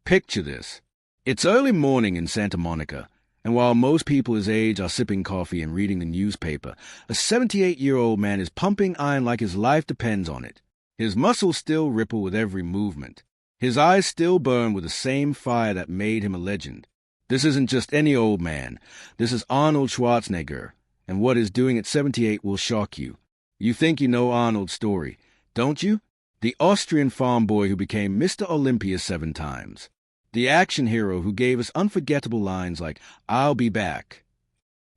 Picture this. It's early morning in Santa Monica, and while most people his age are sipping coffee and reading the newspaper, a 78-year-old man is pumping iron like his life depends on it. His muscles still ripple with every movement. His eyes still burn with the same fire that made him a legend. This isn't just any old man. This is Arnold Schwarzenegger, and what he's doing at 78 will shock you. You think you know Arnold's story, don't you? The Austrian farm boy who became Mr. Olympia 7 times. The action hero who gave us unforgettable lines like, "I'll be back."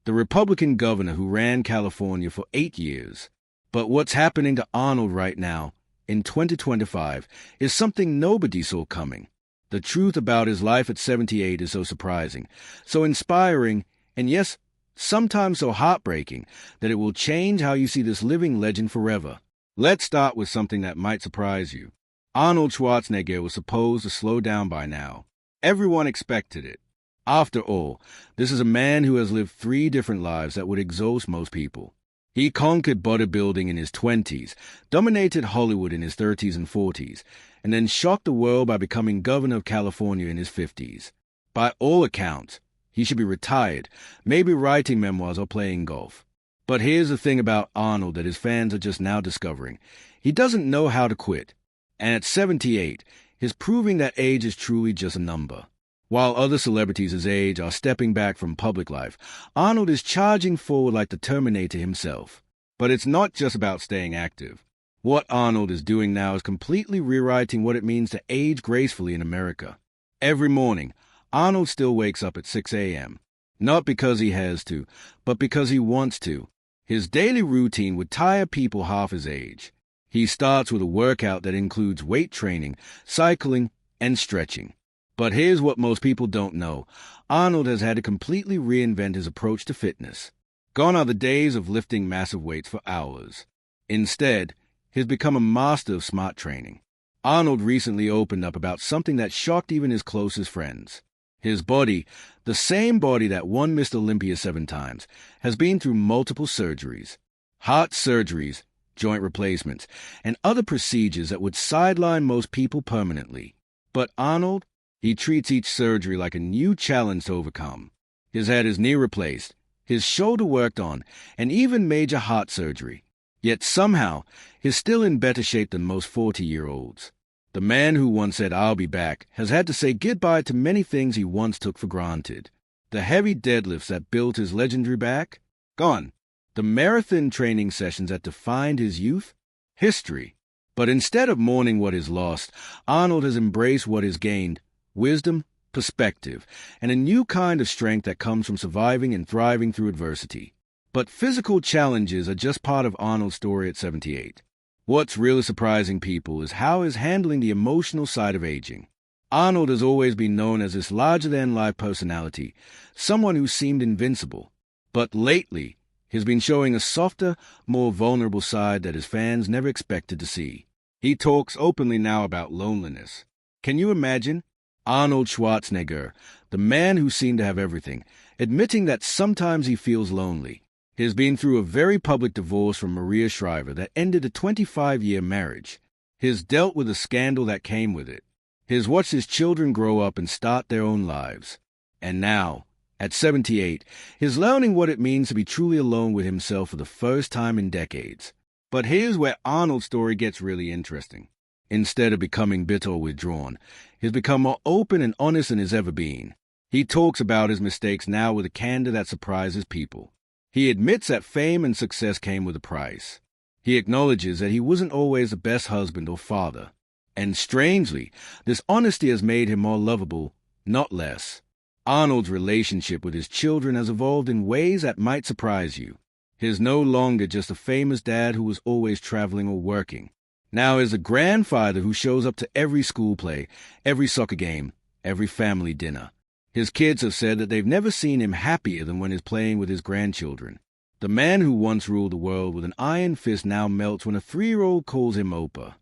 The Republican governor who ran California for 8 years. But what's happening to Arnold right now, in 2025, is something nobody saw coming. The truth about his life at 78 is so surprising, so inspiring, and yes, sometimes so heartbreaking, that it will change how you see this living legend forever. Let's start with something that might surprise you. Arnold Schwarzenegger was supposed to slow down by now. Everyone expected it. After all, this is a man who has lived 3 different lives that would exhaust most people. He conquered bodybuilding in his 20s, dominated Hollywood in his 30s and 40s, and then shocked the world by becoming governor of California in his 50s. By all accounts, he should be retired, maybe writing memoirs or playing golf. But here's the thing about Arnold that his fans are just now discovering. He doesn't know how to quit. And at 78, he's proving that age is truly just a number. While other celebrities his age are stepping back from public life, Arnold is charging forward like the Terminator himself. But it's not just about staying active. What Arnold is doing now is completely rewriting what it means to age gracefully in America. Every morning, Arnold still wakes up at 6 a.m. Not because he has to, but because he wants to. His daily routine would tire people half his age. He starts with a workout that includes weight training, cycling, and stretching. But here's what most people don't know. Arnold has had to completely reinvent his approach to fitness. Gone are the days of lifting massive weights for hours. Instead, he's become a master of smart training. Arnold recently opened up about something that shocked even his closest friends. His body, the same body that won Mr. Olympia 7 times, has been through multiple surgeries. Heart surgeries, joint replacements, and other procedures that would sideline most people permanently. But Arnold, he treats each surgery like a new challenge to overcome. He's had his knee replaced, his shoulder worked on, and even major heart surgery. Yet somehow, he's still in better shape than most 40-year-olds. The man who once said, "I'll be back," has had to say goodbye to many things he once took for granted. The heavy deadlifts that built his legendary back? Gone. The marathon training sessions that defined his youth? History. But instead of mourning what is lost, Arnold has embraced what is gained: wisdom, perspective, and a new kind of strength that comes from surviving and thriving through adversity. But physical challenges are just part of Arnold's story at 78. What's really surprising people is how he's handling the emotional side of aging. Arnold has always been known as this larger-than-life personality, someone who seemed invincible. But lately, he's been showing a softer, more vulnerable side that his fans never expected to see. He talks openly now about loneliness. Can you imagine? Arnold Schwarzenegger, the man who seemed to have everything, admitting that sometimes he feels lonely. He's been through a very public divorce from Maria Shriver that ended a 25-year marriage. He's dealt with the scandal that came with it. He's watched his children grow up and start their own lives. And now, at 78, he's learning what it means to be truly alone with himself for the first time in decades. But here's where Arnold's story gets really interesting. Instead of becoming bitter or withdrawn, he's become more open and honest than he's ever been. He talks about his mistakes now with a candor that surprises people. He admits that fame and success came with a price. He acknowledges that he wasn't always the best husband or father. And strangely, this honesty has made him more lovable, not less. Arnold's relationship with his children has evolved in ways that might surprise you. He's no longer just a famous dad who was always traveling or working. Now he's a grandfather who shows up to every school play, every soccer game, every family dinner. His kids have said that they've never seen him happier than when he's playing with his grandchildren. The man who once ruled the world with an iron fist now melts when a 3-year-old calls him Opa.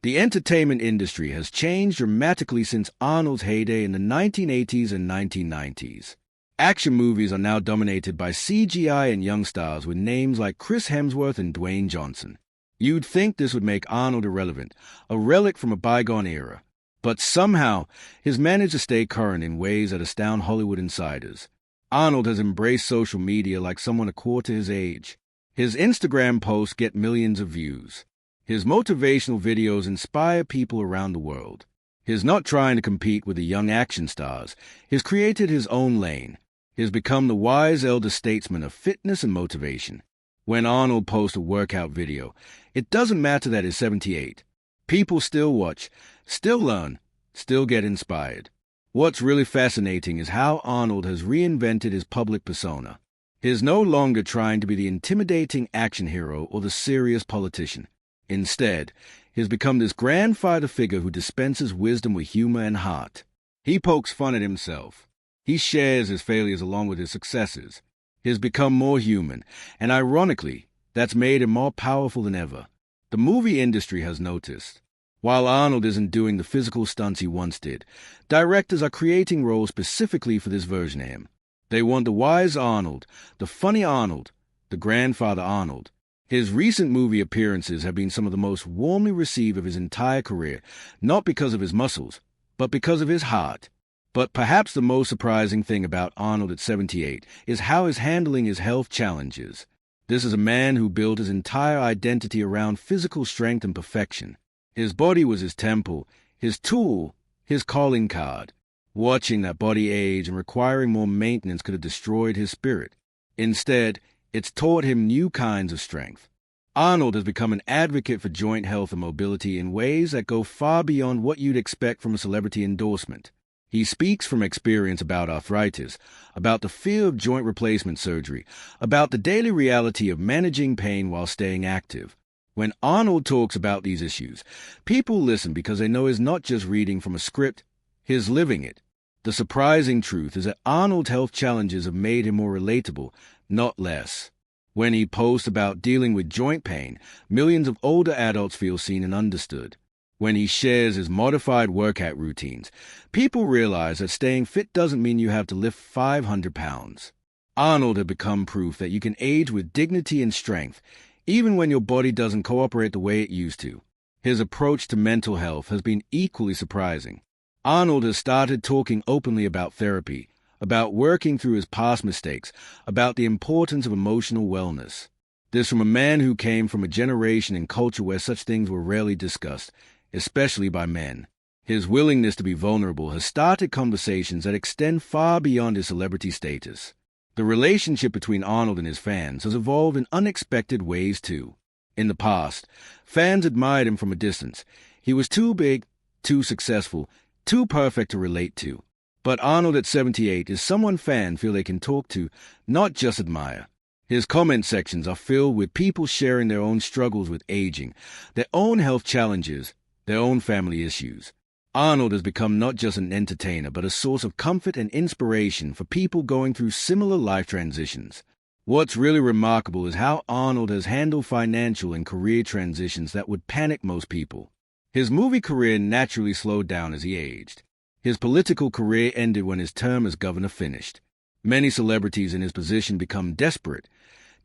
The entertainment industry has changed dramatically since Arnold's heyday in the 1980s and 1990s. Action movies are now dominated by CGI and young stars with names like Chris Hemsworth and Dwayne Johnson. You'd think this would make Arnold irrelevant, a relic from a bygone era. But somehow, he's managed to stay current in ways that astound Hollywood insiders. Arnold has embraced social media like someone a quarter his age. His Instagram posts get millions of views. His motivational videos inspire people around the world. He's not trying to compete with the young action stars. He's created his own lane. He's become the wise elder statesman of fitness and motivation. When Arnold posts a workout video, it doesn't matter that he's 78. People still watch, still learn, still get inspired. What's really fascinating is how Arnold has reinvented his public persona. He's no longer trying to be the intimidating action hero or the serious politician. Instead, he's become this grandfather figure who dispenses wisdom with humor and heart. He pokes fun at himself. He shares his failures along with his successes. He's become more human, and ironically, that's made him more powerful than ever. The movie industry has noticed. While Arnold isn't doing the physical stunts he once did, directors are creating roles specifically for this version of him. They want the wise Arnold, the funny Arnold, the grandfather Arnold. His recent movie appearances have been some of the most warmly received of his entire career, not because of his muscles, but because of his heart. But perhaps the most surprising thing about Arnold at 78 is how he's handling his health challenges. This is a man who built his entire identity around physical strength and perfection. His body was his temple, his tool, his calling card. Watching that body age and requiring more maintenance could have destroyed his spirit. Instead, it's taught him new kinds of strength. Arnold has become an advocate for joint health and mobility in ways that go far beyond what you'd expect from a celebrity endorsement. He speaks from experience about arthritis, about the fear of joint replacement surgery, about the daily reality of managing pain while staying active. When Arnold talks about these issues, people listen because they know he's not just reading from a script, he's living it. The surprising truth is that Arnold's health challenges have made him more relatable, not less. When he posts about dealing with joint pain, millions of older adults feel seen and understood. When he shares his modified workout routines, people realize that staying fit doesn't mean you have to lift 500 pounds. Arnold had become proof that you can age with dignity and strength, even when your body doesn't cooperate the way it used to. His approach to mental health has been equally surprising. Arnold has started talking openly about therapy, about working through his past mistakes, about the importance of emotional wellness. This from a man who came from a generation and culture where such things were rarely discussed, especially by men. His willingness to be vulnerable has started conversations that extend far beyond his celebrity status. The relationship between Arnold and his fans has evolved in unexpected ways, too. In the past, fans admired him from a distance. He was too big, too successful, too perfect to relate to. But Arnold at 78 is someone fans feel they can talk to, not just admire. His comment sections are filled with people sharing their own struggles with aging, their own health challenges, their own family issues. Arnold has become not just an entertainer, but a source of comfort and inspiration for people going through similar life transitions. What's really remarkable is how Arnold has handled financial and career transitions that would panic most people. His movie career naturally slowed down as he aged. His political career ended when his term as governor finished. Many celebrities in his position become desperate,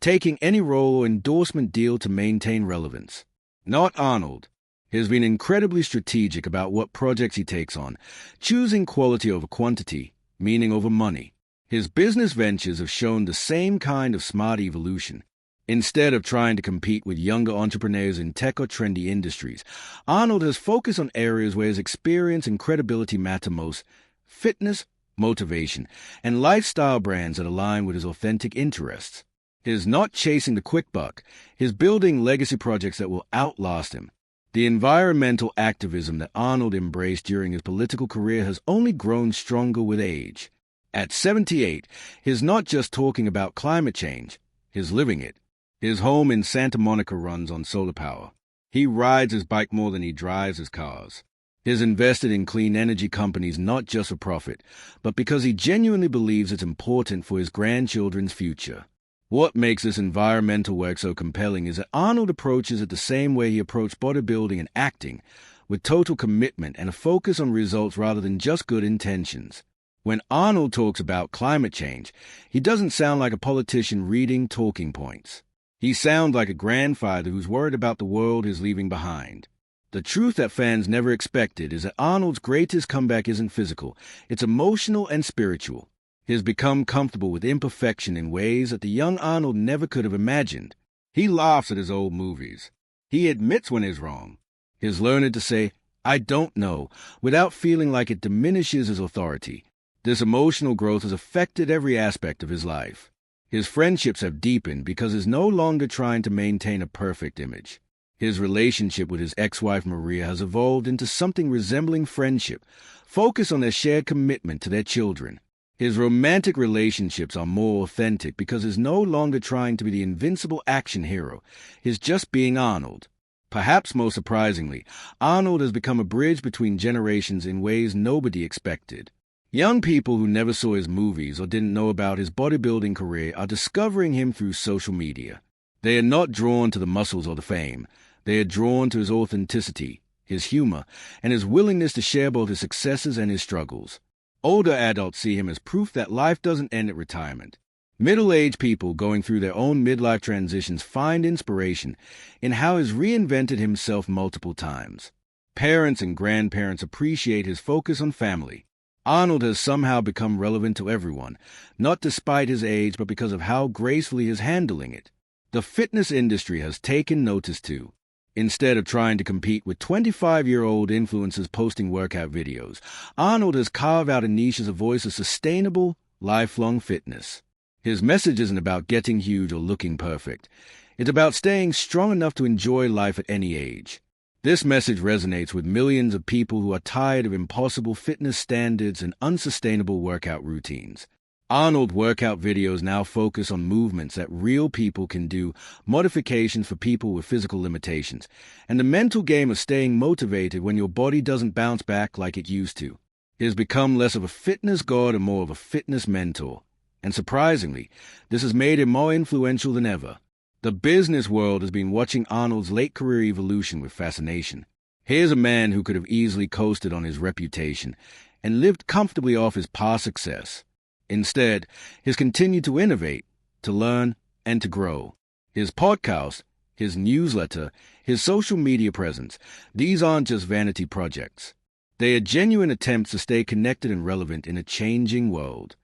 taking any role or endorsement deal to maintain relevance. Not Arnold. He has been incredibly strategic about what projects he takes on, choosing quality over quantity, meaning over money. His business ventures have shown the same kind of smart evolution. Instead of trying to compete with younger entrepreneurs in tech or trendy industries, Arnold has focused on areas where his experience and credibility matter most: fitness, motivation, and lifestyle brands that align with his authentic interests. He's not chasing the quick buck. He's building legacy projects that will outlast him. The environmental activism that Arnold embraced during his political career has only grown stronger with age. At 78, he's not just talking about climate change, he's living it. His home in Santa Monica runs on solar power. He rides his bike more than he drives his cars. He's invested in clean energy companies not just for profit, but because he genuinely believes it's important for his grandchildren's future. What makes this environmental work so compelling is that Arnold approaches it the same way he approached bodybuilding and acting, with total commitment and a focus on results rather than just good intentions. When Arnold talks about climate change, he doesn't sound like a politician reading talking points. He sounds like a grandfather who's worried about the world he's leaving behind. The truth that fans never expected is that Arnold's greatest comeback isn't physical, it's emotional and spiritual. He has become comfortable with imperfection in ways that the young Arnold never could have imagined. He laughs at his old movies. He admits when he's wrong. He has learned to say, "I don't know," without feeling like it diminishes his authority. This emotional growth has affected every aspect of his life. His friendships have deepened because he's no longer trying to maintain a perfect image. His relationship with his ex-wife Maria has evolved into something resembling friendship, focused on their shared commitment to their children. His romantic relationships are more authentic because he's no longer trying to be the invincible action hero. He's just being Arnold. Perhaps most surprisingly, Arnold has become a bridge between generations in ways nobody expected. Young people who never saw his movies or didn't know about his bodybuilding career are discovering him through social media. They are not drawn to the muscles or the fame. They are drawn to his authenticity, his humor, and his willingness to share both his successes and his struggles. Older adults see him as proof that life doesn't end at retirement. Middle-aged people going through their own midlife transitions find inspiration in how he's reinvented himself multiple times. Parents and grandparents appreciate his focus on family. Arnold has somehow become relevant to everyone, not despite his age, but because of how gracefully he's handling it. The fitness industry has taken notice too. Instead of trying to compete with 25-year-old influencers posting workout videos, Arnold has carved out a niche as a voice of sustainable, lifelong fitness. His message isn't about getting huge or looking perfect. It's about staying strong enough to enjoy life at any age. This message resonates with millions of people who are tired of impossible fitness standards and unsustainable workout routines. Arnold workout videos now focus on movements that real people can do, modifications for people with physical limitations, and the mental game of staying motivated when your body doesn't bounce back like it used to. He has become less of a fitness god and more of a fitness mentor. And surprisingly, this has made him more influential than ever. The business world has been watching Arnold's late career evolution with fascination. Here's a man who could have easily coasted on his reputation and lived comfortably off his past success. Instead, he's continued to innovate, to learn, and to grow. His podcast, his newsletter, his social media presence, these aren't just vanity projects. They are genuine attempts to stay connected and relevant in a changing world.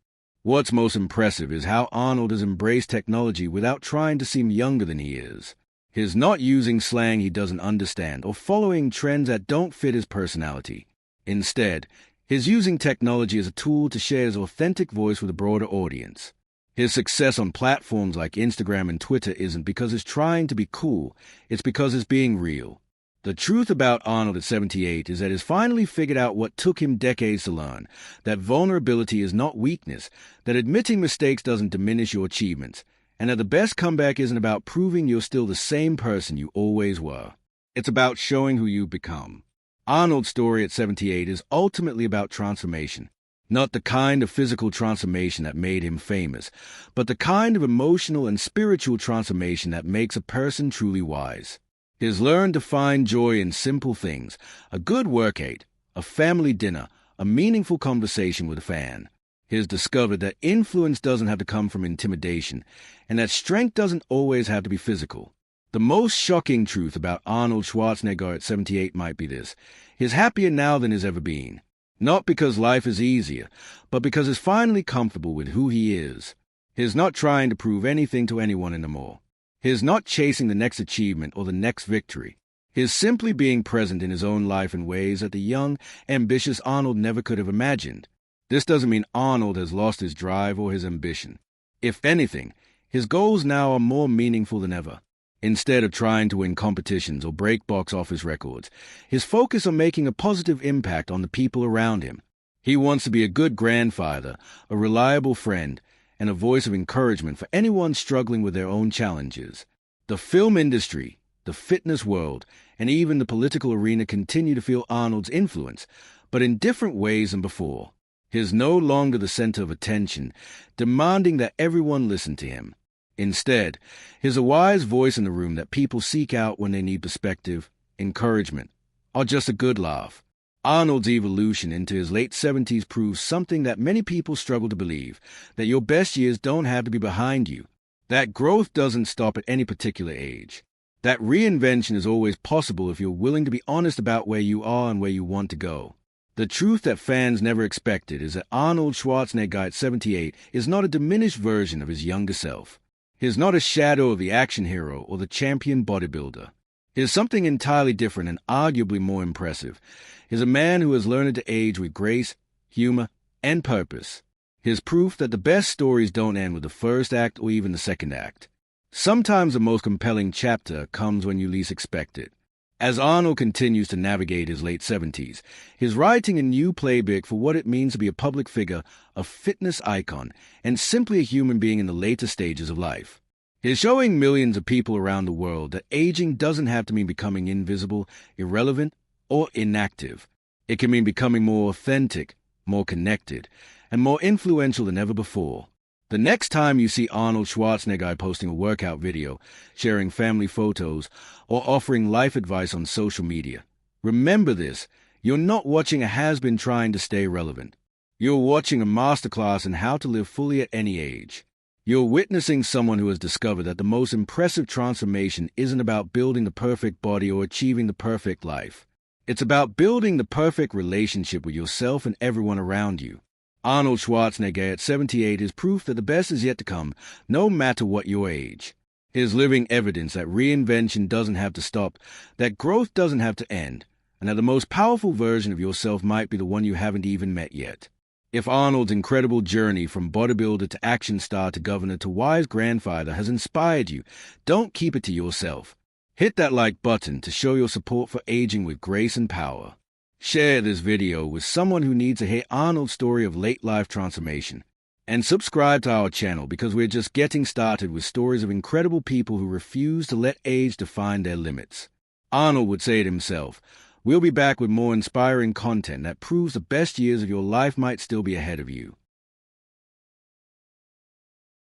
What's most impressive is how Arnold has embraced technology without trying to seem younger than he is. He's not using slang he doesn't understand or following trends that don't fit his personality. Instead, he's using technology as a tool to share his authentic voice with a broader audience. His success on platforms like Instagram and Twitter isn't because he's trying to be cool, it's because he's being real. The truth about Arnold at 78 is that he's finally figured out what took him decades to learn, that vulnerability is not weakness, that admitting mistakes doesn't diminish your achievements, and that the best comeback isn't about proving you're still the same person you always were. It's about showing who you've become. Arnold's story at 78 is ultimately about transformation. Not the kind of physical transformation that made him famous, but the kind of emotional and spiritual transformation that makes a person truly wise. He has learned to find joy in simple things, a good workout, a family dinner, a meaningful conversation with a fan. He has discovered that influence doesn't have to come from intimidation, and that strength doesn't always have to be physical. The most shocking truth about Arnold Schwarzenegger at 78 might be this: he's happier now than he's ever been. Not because life is easier, but because he's finally comfortable with who he is. He's not trying to prove anything to anyone anymore. He's not chasing the next achievement or the next victory. He's simply being present in his own life in ways that the young, ambitious Arnold never could have imagined. This doesn't mean Arnold has lost his drive or his ambition. If anything, his goals now are more meaningful than ever. Instead of trying to win competitions or break box office records, his focus on making a positive impact on the people around him. He wants to be a good grandfather, a reliable friend, and a voice of encouragement for anyone struggling with their own challenges. The film industry, the fitness world, and even the political arena continue to feel Arnold's influence, but in different ways than before. He is no longer the center of attention, demanding that everyone listen to him. Instead, he's a wise voice in the room that people seek out when they need perspective, encouragement, or just a good laugh. Arnold's evolution into his late 70s proves something that many people struggle to believe, that your best years don't have to be behind you, that growth doesn't stop at any particular age. That reinvention is always possible if you're willing to be honest about where you are and where you want to go. The truth that fans never expected is that Arnold Schwarzenegger at 78 is not a diminished version of his younger self. He is not a shadow of the action hero or the champion bodybuilder. He is something entirely different and arguably more impressive. He is a man who has learned to age with grace, humor, and purpose. He is proof that the best stories don't end with the first act or even the second act. Sometimes the most compelling chapter comes when you least expect it. As Arnold continues to navigate his late 70s, he's writing a new playbook for what it means to be a public figure, a fitness icon, and simply a human being in the later stages of life. He's showing millions of people around the world that aging doesn't have to mean becoming invisible, irrelevant, or inactive. It can mean becoming more authentic, more connected, and more influential than ever before. The next time you see Arnold Schwarzenegger posting a workout video, sharing family photos, or offering life advice on social media, remember this: you're not watching a has-been trying to stay relevant. You're watching a masterclass in how to live fully at any age. You're witnessing someone who has discovered that the most impressive transformation isn't about building the perfect body or achieving the perfect life. It's about building the perfect relationship with yourself and everyone around you. Arnold Schwarzenegger at 78 is proof that the best is yet to come, no matter what your age. He is living evidence that reinvention doesn't have to stop, that growth doesn't have to end, and that the most powerful version of yourself might be the one you haven't even met yet. If Arnold's incredible journey from bodybuilder to action star to governor to wise grandfather has inspired you, don't keep it to yourself. Hit that like button to show your support for aging with grace and power. Share this video with someone who needs to hear Arnold's story of late life transformation. And subscribe to our channel because we're just getting started with stories of incredible people who refuse to let age define their limits. Arnold would say it himself: "We'll be back with more inspiring content that proves the best years of your life might still be ahead of you."